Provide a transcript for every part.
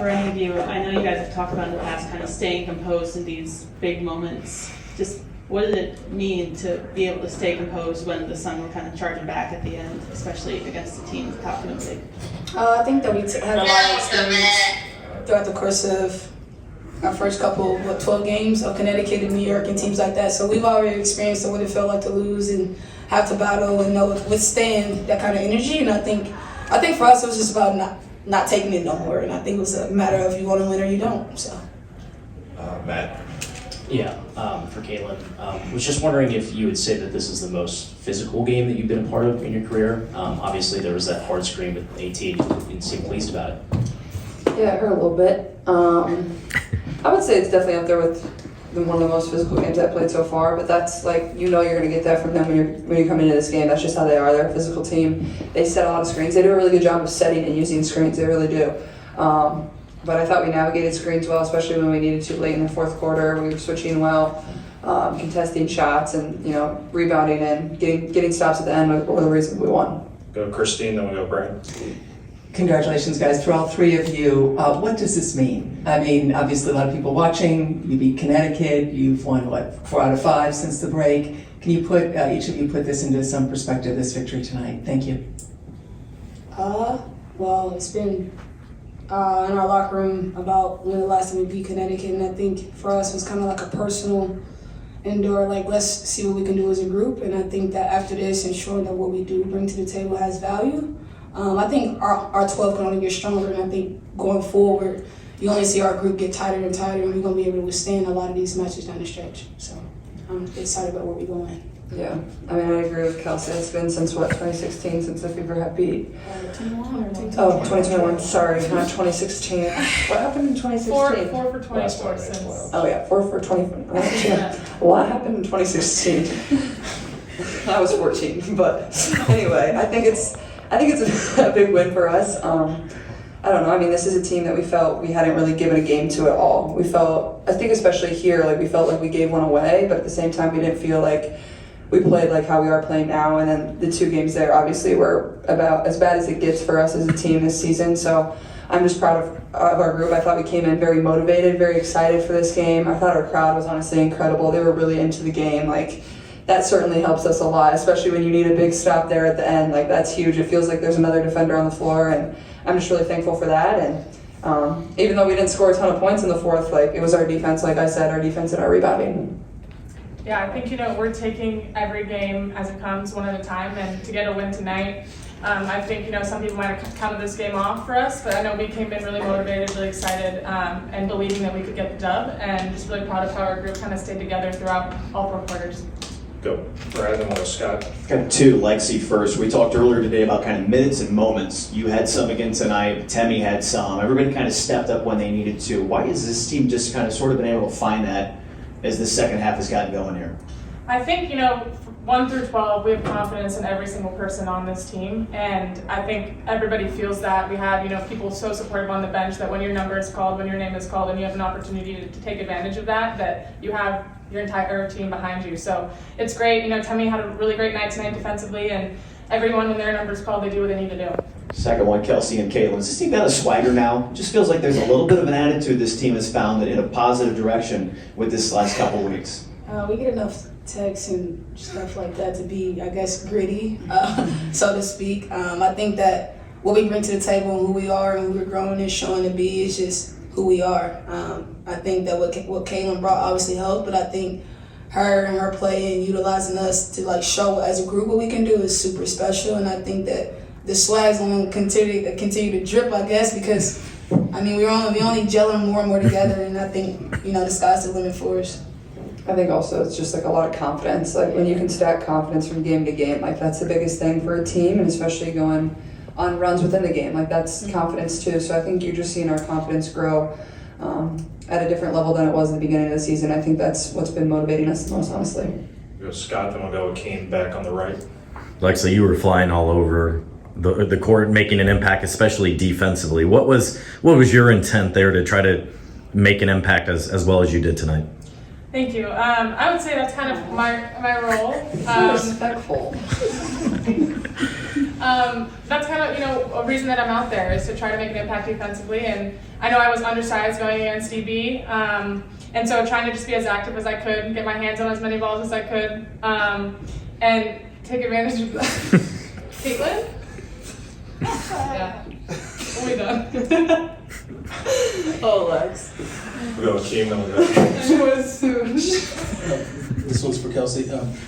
For any of you, I know you guys have talked about in the past kind of staying composed in these big moments. Just what does it mean to be able to stay composed when the Sun were kind of charging back at the end, especially against a team top doing big? I think that we had a lot of experience throughout the course of our first couple, 12 games of Connecticut and New York and teams like that. So we've already experienced what it felt like to lose and have to battle and withstand that kind of energy. And I think for us it was just about not taking it no more. And I think it was a matter of you want to win or you don't. So, Matt. Yeah, for Caitlin. Was just wondering if you would say that this is the most physical game that you've been a part of in your career. Obviously, there was that hard screen with 18. You didn't seem pleased about it. Yeah, it hurt a little bit. I would say it's definitely up there with one of the most physical games I've played so far, but that's like, you're going to get that from them when you come into this game. That's just how they are. They're a physical team. They set a lot of screens. They do a really good job of setting and using screens. They really do. But I thought we navigated screens well, especially when we needed to late in the fourth quarter. We were switching well, contesting shots and, rebounding and getting stops at the end were the reason we won. Go Christine, then we go Brian. Congratulations, guys, to all three of you. What does this mean? I mean, obviously a lot of people watching. You beat Connecticut. You've won, 4 out of 5 since the break. Can you each of you put this into some perspective, this victory tonight? Thank you. Well, it's been in our locker room about when the last time we beat Connecticut, and I think for us it was kind of like a personal indoor, let's see what we can do as a group. And I think that after this, ensuring that what we do bring to the table has value. I think our 12 can only get stronger, and I think going forward, you only see our group get tighter and tighter, and we're going to be able to withstand a lot of these matches down the stretch. So I'm excited about where we're going. Yeah, I mean, I agree with Kelsey. It's been since 2016 since the Fever have beat. 2021. Sorry, not 2016. What happened in 2016? 4 for 24 since. Oh yeah, 4 for 20. What happened in 2016? I was 14, but anyway, I think it's a big win for us. I don't know. I mean, this is a team that we felt we hadn't really given a game to at all. We felt, I think especially here, we felt like we gave one away, but at the same time, we didn't feel like we played like how we are playing now. And then the 2 games there, obviously, were about as bad as it gets for us as a team this season. So I'm just proud of our group. I thought we came in very motivated, very excited for this game. I thought our crowd was honestly incredible. They were really into the game. That certainly helps us a lot, especially when you need a big stop there at the end. That's huge. It feels like there's another defender on the floor, and I'm just really thankful for that. And even though we didn't score a ton of points in the fourth, it was our defense, like I said, our defense and our rebounding. Yeah, I think, we're taking every game as it comes, one at a time, and to get a win tonight, I think, some people might have counted this game off for us, but I know we came in really motivated, really excited, and believing that we could get the dub, and just really proud of how our group kind of stayed together throughout all 4 quarters. Go Brad, then we'll go Scott. Got 2, Lexie first. We talked earlier today about kind of minutes and moments. You had some again tonight. Temi had some. Everybody kind of stepped up when they needed to. Why has this team just kind of sort of been able to find that as the second half has gotten going here? I think, 1 through 12, we have confidence in every single person on this team, and I think everybody feels that. We have, people so supportive on the bench that when your number is called, when your name is called, and you have an opportunity to take advantage of that you have your entire team behind you. So it's great. Temi had a really great night tonight defensively, and everyone, when their number is called, they do what they need to do. Second one, Kelsey and Caitlin. Does this team got a swagger now? It just feels like there's a little bit of an attitude this team has found in a positive direction with this last couple weeks. We get enough texts and stuff like that to be, I guess, gritty, so to speak. I think that what we bring to the table and who we are and who we're growing and showing to be is just who we are. I think that what Caitlin brought obviously helped, but I think her and her play and utilizing us to show as a group what we can do is super special. And I think that the swag's going to continue to drip, I guess, because we only gelling more and more together, and I think the sky's the limit for us. I think also it's just a lot of confidence. When you can stack confidence from game to game, that's the biggest thing for a team, and especially going on runs within the game. That's confidence too. So I think you're just seeing our confidence grow at a different level than it was at the beginning of the season. I think that's what's been motivating us the most, honestly. We'll go Scott, then we'll go Kane back on the right. Lexie, you were flying all over the court, making an impact, especially defensively. What was your intent there to try to make an impact as well as you did tonight? Thank you. I would say that's kind of my role. Respectful. That's kind of, a reason that I'm out there is to try to make an impact defensively. And I know I was undersized going against DB. And so trying to just be as active as I could, get my hands on as many balls as I could, and take advantage of that. Caitlin? Yeah. We done. Oh, Lex. We'll go with team, then we'll go. This one's for Kelsey.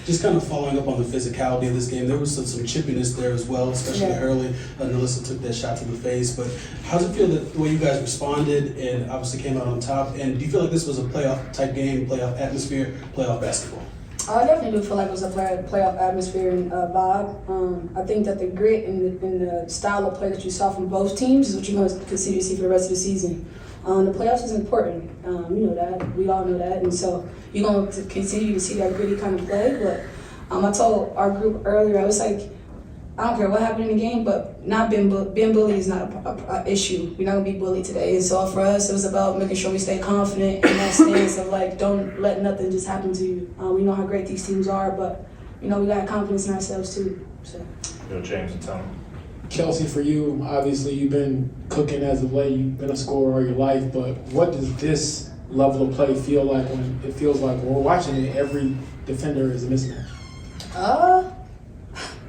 Just kind of following up on the physicality of this game, there was some chippiness there as well, especially early. Nalissa took that shot to the face, but how does it feel that the way you guys responded and obviously came out on top? And do you feel like this was a playoff type game, playoff atmosphere, playoff basketball? I definitely do feel like it was a playoff atmosphere and vibe. I think that the grit and the style of play that you saw from both teams is what you're going to continue to see for the rest of the season. The playoffs is important. You know that. We all know that. And so you're going to continue to see that gritty kind of play. But I told our group earlier, I was like, I don't care what happened in the game, but not being bullied is not a issue. We're not going to be bullied today. And so for us, it was about making sure we stay confident in that stance of like, don't let nothing just happen to you. We know how great these teams are, but we got confidence in ourselves too. So. Go James and Tony. Kelsey, for you, obviously you've been cooking as of late. You've been a scorer all your life, but what does this level of play feel like when it feels like when we're watching it, every defender is a mismatch?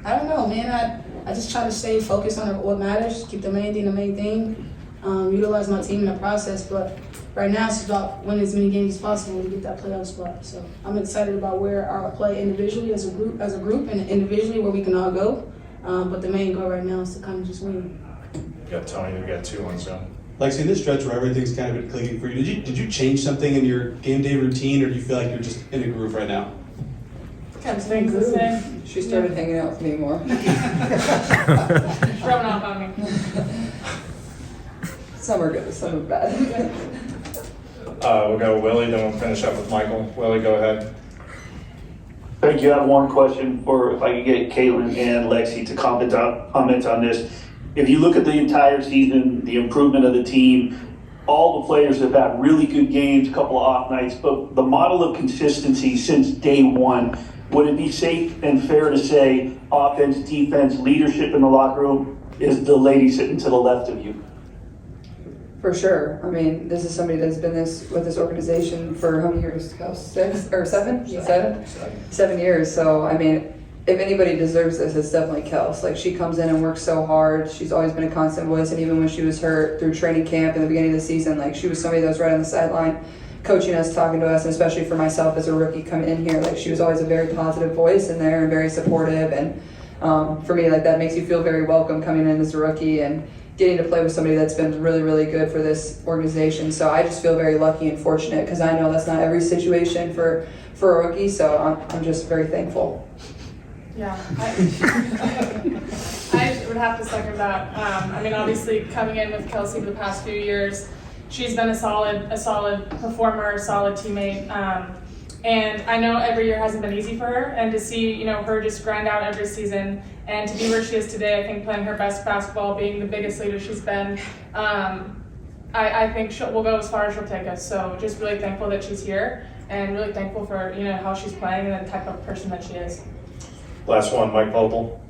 I don't know, man. I just try to stay focused on what matters, keep the main thing, utilize my team in the process. But right now, it's about winning as many games as possible to get that playoff spot. So I'm excited about where our play individually as a group, and individually where we can all go. But the main goal right now is to kind of just win. You got Tony, we got 2-1 zone. Lexie, in this stretch where everything's kind of been clicking for you, did you change something in your game day routine, or do you feel like you're just in a groove right now? Kind of things the same. She started hanging out with me more. Rubbing off on me. Some are good, some are bad. We'll go Willie, then we'll finish up with Michael. Willie, go ahead. Thank you. I have one question for if I could get Caitlin and Lexie to comment on this. If you look at the entire season, the improvement of the team, all the players have had really good games, a couple of off nights, but the model of consistency since day one, would it be safe and fair to say offense, defense, leadership in the locker room is the lady sitting to the left of you? For sure. I mean, this is somebody that's been with this organization for how many years? 6 or 7? Yeah. 7 years. So, I mean, if anybody deserves this, it's definitely Kels. Like, she comes in and works so hard. She's always been a constant voice, and even when she was hurt through training camp in the beginning of the season, like, she was somebody that was right on the sideline, coaching us, talking to us, and especially for myself as a rookie coming in here. Like, she was always a very positive voice in there and very supportive. And for me, like, that makes you feel very welcome coming in as a rookie and getting to play with somebody that's been really, really good for this organization. So I just feel very lucky and fortunate because I know that's not every situation for a rookie. So I'm just very thankful. Yeah, I would have to second that. I mean, obviously, coming in with Kelsey for the past few years, she's been a solid performer, a solid teammate. And I know every year hasn't been easy for her, and to see her just grind out every season and to be where she is today, I think playing her best basketball, being the biggest leader she's been, I think we'll go as far as she'll take us. So just really thankful that she's here, and really thankful for how she's playing and the type of person that she is. Last one, Mike Vogel.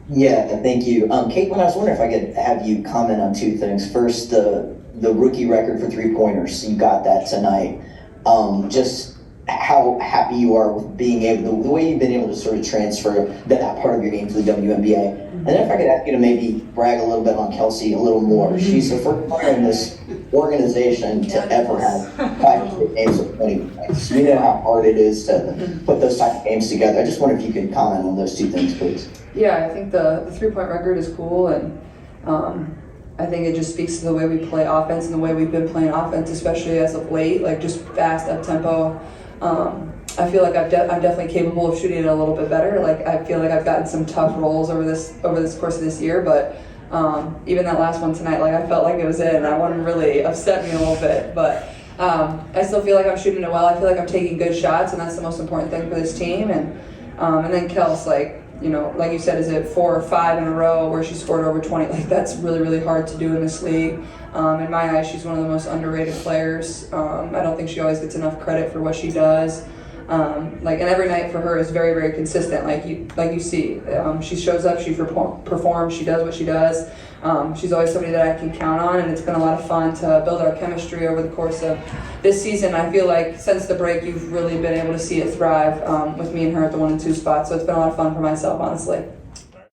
Yeah, thank you. Caitlin, I was wondering if I could have you comment on 2 things. First, the rookie record for 3-pointers. You got that tonight. Just how happy you are with being able, the way you've been able to sort of transfer that part of your game to the WNBA. And then if I could ask you to maybe brag a little bit on Kelsey a little more. She's the first player in this organization to ever have 5 straight games of 20 points. You know how hard it is to put those type of games together. I just wonder if you could comment on those 2 things, please. Yeah, I think the 3-point record is cool, and I think it just speaks to the way we play offense and the way we've been playing offense, especially as of late, like just fast, up-tempo. I feel like I'm definitely capable of shooting it a little bit better. Like, I feel like I've gotten some tough rolls over this course of this year, but even that last one tonight, like, I felt like it was in. I wanted to really upset me a little bit, but I still feel like I'm shooting it well. I feel like I'm taking good shots, and that's the most important thing for this team. And then Kels, like you said, is it 4 or 5 in a row where she scored over 20? Like, that's really, really hard to do in this league. In my eyes, she's one of the most underrated players. I don't think she always gets enough credit for what she does. And every night for her is very, very consistent. Like you see, she shows up, she performs, she does what she does. She's always somebody that I can count on, and it's been a lot of fun to build our chemistry over the course of this season. I feel like since the break, you've really been able to see it thrive with me and her at the 1 and 2 spot. So it's been a lot of fun for myself, honestly.